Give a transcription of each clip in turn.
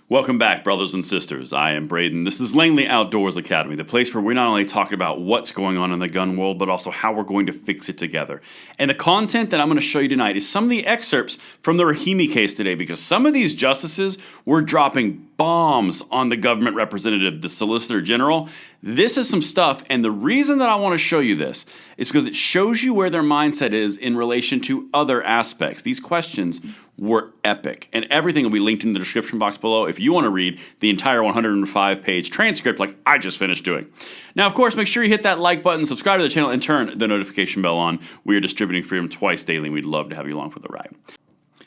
Welcome back, brothers and sisters. I am Braden. This is Langley Outdoors Academy, the place where we're not only talking about what's going on in the gun world, but also how we're going to fix it together. And the content that I'm going to show you tonight is some of the excerpts from the Rahimi case today, because some of these justices were dropping bombs on the government representative, the Solicitor General. This is some stuff, and the reason that I want to show you this is because it shows you where their mindset is in relation to other aspects. These questions were epic, and everything will be linked in the description box below if you want to read the entire 105-page transcript like I just finished doing. Now, of course, make sure you hit that like button, subscribe to the channel, and turn the notification bell on. We are distributing freedom twice daily, and we'd love to have you along for the ride.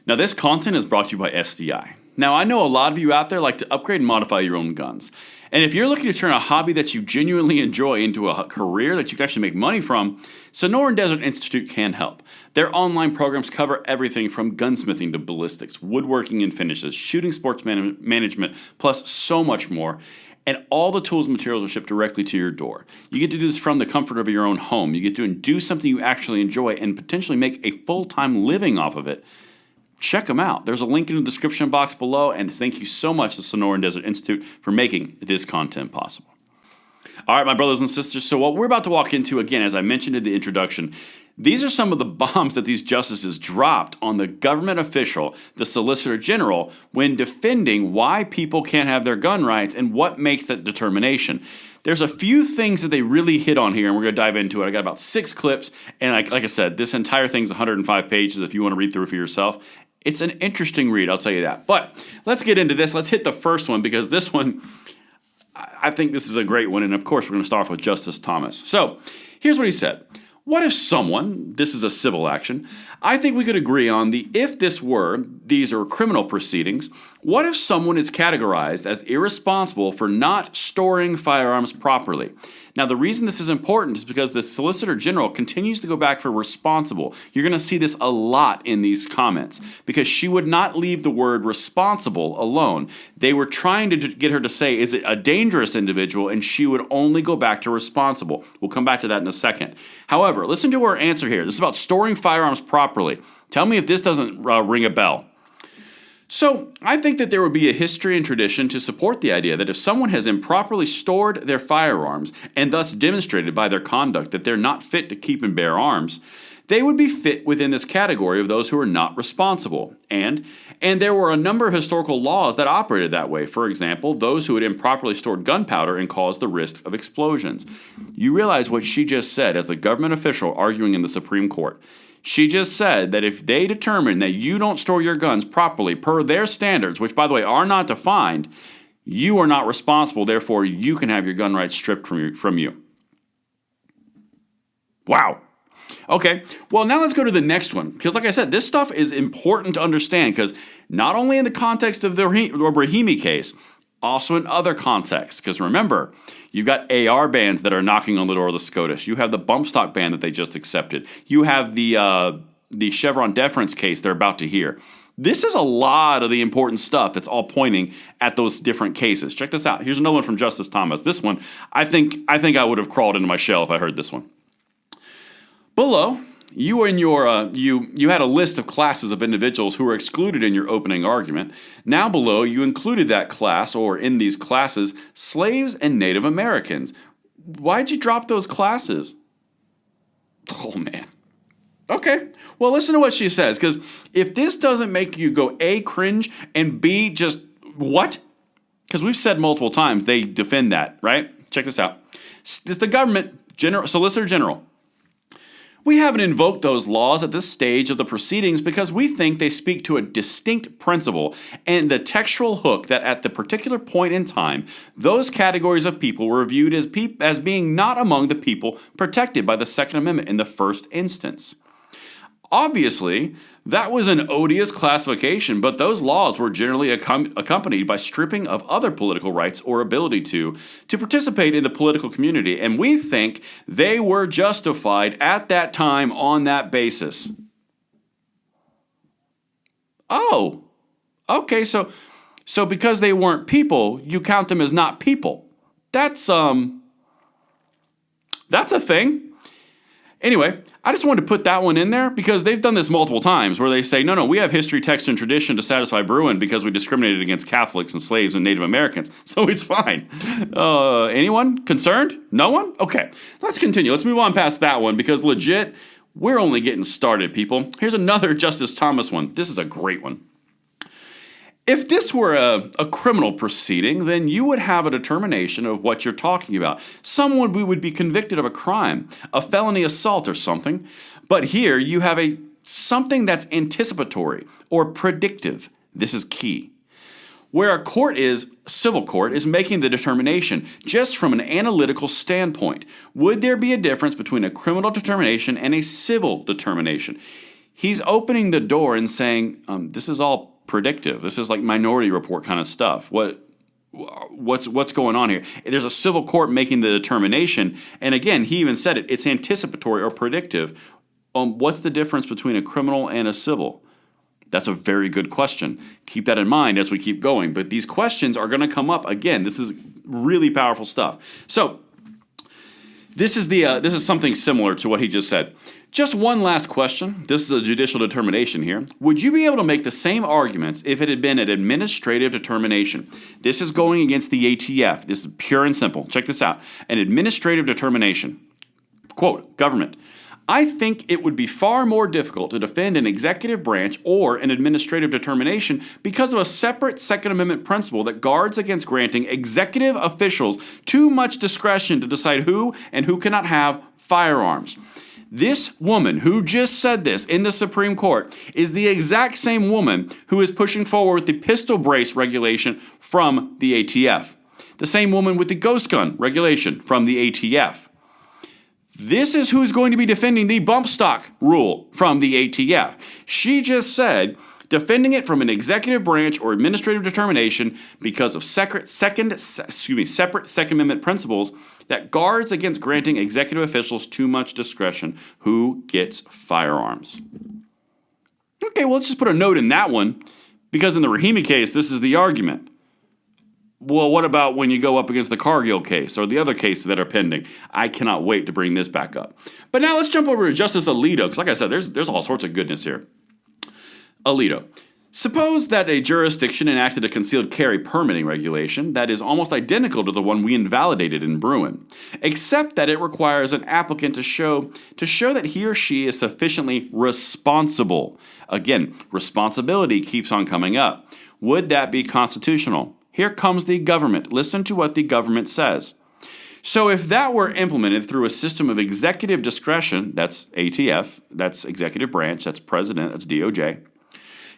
Now, this content is brought to you by SDI. Now, I know a lot of you out there like to upgrade and modify your own guns. And if you're looking to turn a hobby that you genuinely enjoy into a career that you can actually make money from, Sonoran Desert Institute can help. Their online programs cover everything from gunsmithing to ballistics, woodworking and finishes, shooting sports management, plus so much more. And all the tools and materials are shipped directly to your door. You get to do this from the comfort of your own home. You get to do something you actually enjoy and potentially make a full-time living off of it. Check them out. There's a link in the description box below, and thank you so much to Sonoran Desert Institute for making this content possible. All right, my brothers and sisters, so what we're about to walk into, again, as I mentioned in the introduction, these are some of the bombs that these justices dropped on the government official, the Solicitor General, when defending why people can't have their gun rights and what makes that determination. There's a few things that they really hit on here, and we're going to dive into it. I got about 6 clips, and like I said, this entire thing's 105 pages if you want to read through it for yourself. It's an interesting read, I'll tell you that. But let's get into this. Let's hit the first one, because this one, I think this is a great one. And of course, we're going to start off with Justice Thomas. So here's what he said. What if someone, this is a civil action, I think we could agree on these are criminal proceedings, what if someone is categorized as irresponsible for not storing firearms properly? Now, the reason this is important is because the Solicitor General continues to go back for responsible. You're going to see this a lot in these comments, because she would not leave the word responsible alone. They were trying to get her to say, is it a dangerous individual? And she would only go back to responsible. We'll come back to that in a second. However, listen to her answer here. This is about storing firearms properly. Tell me if this doesn't ring a bell. So, I think that there would be a history and tradition to support the idea that if someone has improperly stored their firearms and thus demonstrated by their conduct that they're not fit to keep and bear arms, they would be fit within this category of those who are not responsible. And there were a number of historical laws that operated that way. For example, those who had improperly stored gunpowder and caused the risk of explosions. You realize what she just said as the government official arguing in the Supreme Court. She just said that if they determine that you don't store your guns properly per their standards, which, by the way, are not defined, you are not responsible. Therefore, you can have your gun rights stripped from you. Wow. Okay, well, now let's go to the next one. Because like I said, this stuff is important to understand, because not only in the context of the Rahimi case, also in other contexts. Because remember, you've got AR bans that are knocking on the door of the SCOTUS. You have the bump stock ban that they just accepted. You have the Chevron deference case they're about to hear. This is a lot of the important stuff that's all pointing at those different cases. Check this out. Here's another one from Justice Thomas. This one, I think I would have crawled into my shell if I heard this one. Below, you had a list of classes of individuals who were excluded in your opening argument. Now below, you included that class, or in these classes, slaves and Native Americans. Why'd you drop those classes? Oh, man. Okay, well, listen to what she says, because if this doesn't make you go A, cringe, and B, just what? Because we've said multiple times they defend that, right? Check this out. It's the government, Solicitor General. We haven't invoked those laws at this stage of the proceedings because we think they speak to a distinct principle and the textual hook that at the particular point in time, those categories of people were viewed as being not among the people protected by the Second Amendment in the first instance. Obviously, that was an odious classification, but those laws were generally accompanied by stripping of other political rights or ability to participate in the political community, and we think they were justified at that time on that basis. Oh, okay, so because they weren't people, you count them as not people. That's a thing. Anyway, I just wanted to put that one in there because they've done this multiple times where they say, no, we have history, text, and tradition to satisfy Bruin because we discriminated against Catholics and slaves and Native Americans. So it's fine. Anyone concerned? No one? Okay, let's continue. Let's move on past that one because legit, we're only getting started, people. Here's another Justice Thomas one. This is a great one. If this were a criminal proceeding, then you would have a determination of what you're talking about. Someone would be convicted of a crime, a felony assault or something. But here you have something that's anticipatory or predictive. This is key. Where a civil court is making the determination just from an analytical standpoint. Would there be a difference between a criminal determination and a civil determination? He's opening the door and saying, this is all predictive. This is like Minority Report kind of stuff. What's going on here? There's a civil court making the determination, and again, he even said it's anticipatory or predictive. What's the difference between a criminal and a civil? That's a very good question. Keep that in mind as we keep going. But these questions are going to come up again. This is really powerful stuff. So this is something similar to what he just said. Just one last question. This is a judicial determination here. Would you be able to make the same arguments if it had been an administrative determination? This is going against the ATF. This is pure and simple. Check this out. An administrative determination. Quote, government. I think it would be far more difficult to defend an executive branch or an administrative determination because of a separate Second Amendment principle that guards against granting executive officials too much discretion to decide who and who cannot have firearms. This woman who just said this in the Supreme Court is the exact same woman who is pushing forward with the pistol brace regulation from the ATF. The same woman with the ghost gun regulation from the ATF. This is who's going to be defending the bump stock rule from the ATF. She just said defending it from an executive branch or administrative determination because of separate Second Amendment principles that guards against granting executive officials too much discretion who gets firearms. Okay, well, let's just put a note in that one because in the Rahimi case, this is the argument. Well, what about when you go up against the Cargill case or the other cases that are pending? I cannot wait to bring this back up. But now let's jump over to Justice Alito, because like I said, there's all sorts of goodness here. Alito. Suppose that a jurisdiction enacted a concealed carry permitting regulation that is almost identical to the one we invalidated in Bruin, except that it requires an applicant to show that he or she is sufficiently responsible. Again, responsibility keeps on coming up. Would that be constitutional? Here comes the government. Listen to what the government says. So if that were implemented through a system of executive discretion, that's ATF, that's executive branch, that's president, that's DOJ,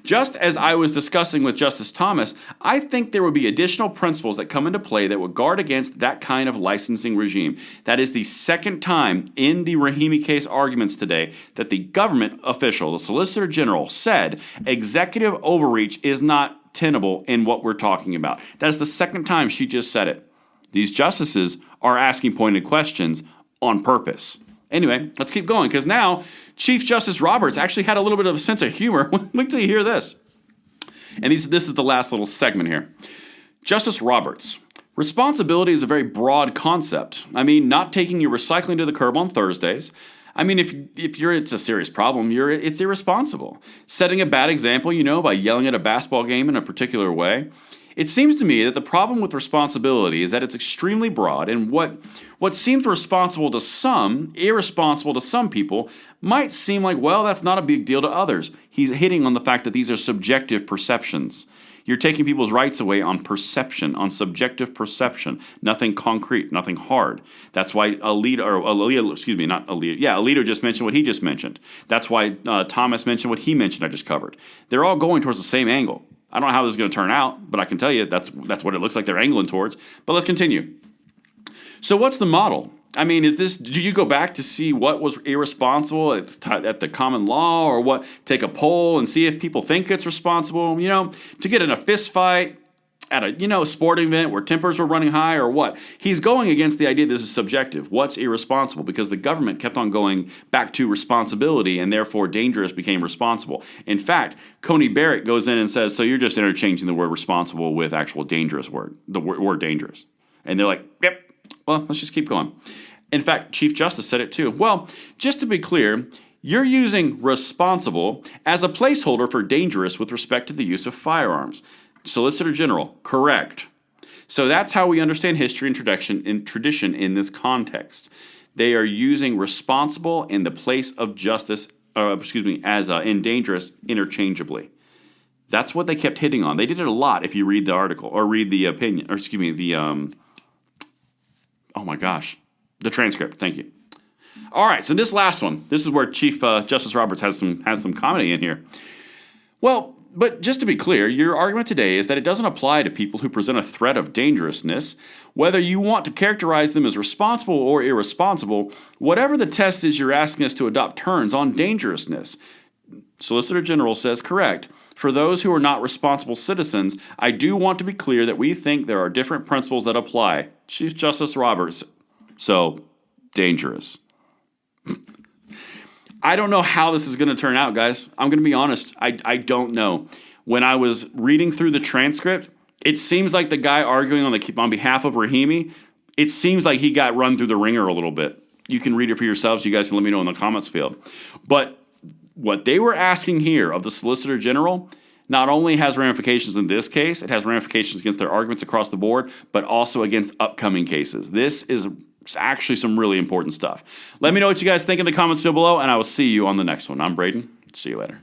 just as I was discussing with Justice Thomas, I think there would be additional principles that come into play that would guard against that kind of licensing regime. That is the second time in the Rahimi case arguments today that the government official, the Solicitor General, said executive overreach is not tenable in what we're talking about. That is the second time she just said it. These justices are asking pointed questions on purpose. Anyway, let's keep going, because now Chief Justice Roberts actually had a little bit of a sense of humor. Wait till you hear this. And this is the last little segment here. Justice Roberts. Responsibility is a very broad concept. I mean, not taking your recycling to the curb on Thursdays. I mean, if it's a serious problem, it's irresponsible. Setting a bad example, by yelling at a basketball game in a particular way. It seems to me that the problem with responsibility is that it's extremely broad, and what seems responsible to some, irresponsible to some people, might seem like, well, that's not a big deal to others. He's hitting on the fact that these are subjective perceptions. You're taking people's rights away on perception, on subjective perception, nothing concrete, nothing hard. That's why Alito just mentioned what he just mentioned. That's why Thomas mentioned what he mentioned I just covered. They're all going towards the same angle. I don't know how this is going to turn out, but I can tell you that's what it looks like they're angling towards. But let's continue. So what's the model? I mean, do you go back to see what was irresponsible at the common law, or what? Take a poll and see if people think it's responsible, to get in a fist fight at a sporting event where tempers were running high, or what? He's going against the idea this is subjective. What's irresponsible? Because the government kept on going back to responsibility, and therefore dangerous became responsible. In fact, Coney Barrett goes in and says, so you're just interchanging the word responsible with actual dangerous word, the word dangerous. And they're like, yep, well, let's just keep going. In fact, Chief Justice said it too. Well, just to be clear, you're using responsible as a placeholder for dangerous with respect to the use of firearms. Solicitor General, correct. So that's how we understand history and tradition in this context. They are using responsible in the place of justice, as in dangerous interchangeably. That's what they kept hitting on. They did it a lot if you read the article or read the opinion, or the transcript. Thank you. All right, so this last one, this is where Chief Justice Roberts has some comedy in here. Well, but just to be clear, your argument today is that it doesn't apply to people who present a threat of dangerousness. Whether you want to characterize them as responsible or irresponsible, whatever the test is you're asking us to adopt turns on dangerousness. Solicitor General says, correct. For those who are not responsible citizens, I do want to be clear that we think there are different principles that apply. Chief Justice Roberts. So, dangerous. I don't know how this is going to turn out, guys. I'm going to be honest. I don't know. When I was reading through the transcript, it seems like the guy arguing on behalf of Rahimi, it seems like he got run through the ringer a little bit. You can read it for yourselves. You guys can let me know in the comments field. But what they were asking here of the Solicitor General not only has ramifications in this case, it has ramifications against their arguments across the board, but also against upcoming cases. This is actually some really important stuff. Let me know what you guys think in the comments field below, and I will see you on the next one. I'm Braden. See you later.